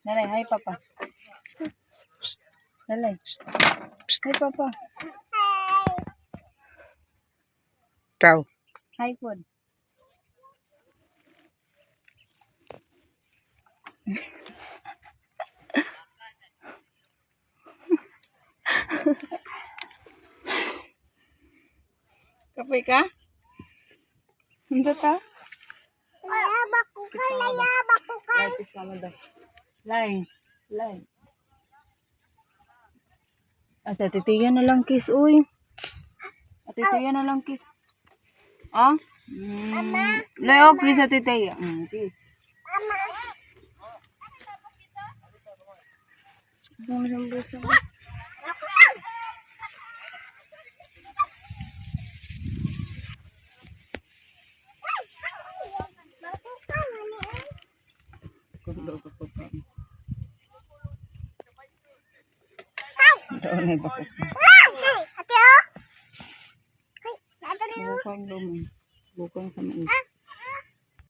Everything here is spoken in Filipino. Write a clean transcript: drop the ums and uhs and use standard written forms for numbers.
Dalay, hi papa. Dalay. Hi papa. Ikaw. Hi po. Kapoy ka? Hindi ka? Layabak ko ka, layabak ko ka. Lai, kiss mama daw. Lai. Lai. Ate, titiyan na lang kiss, uy. Ate, titiyan na lang kiss. Ah? Lai, oh, kiss ate, titiya. Kiss. Mama. Buong isang beso. Kundo ko po pa. Doon ay bakit. Ate, oh. Bukang lumin. Bukang sa mais.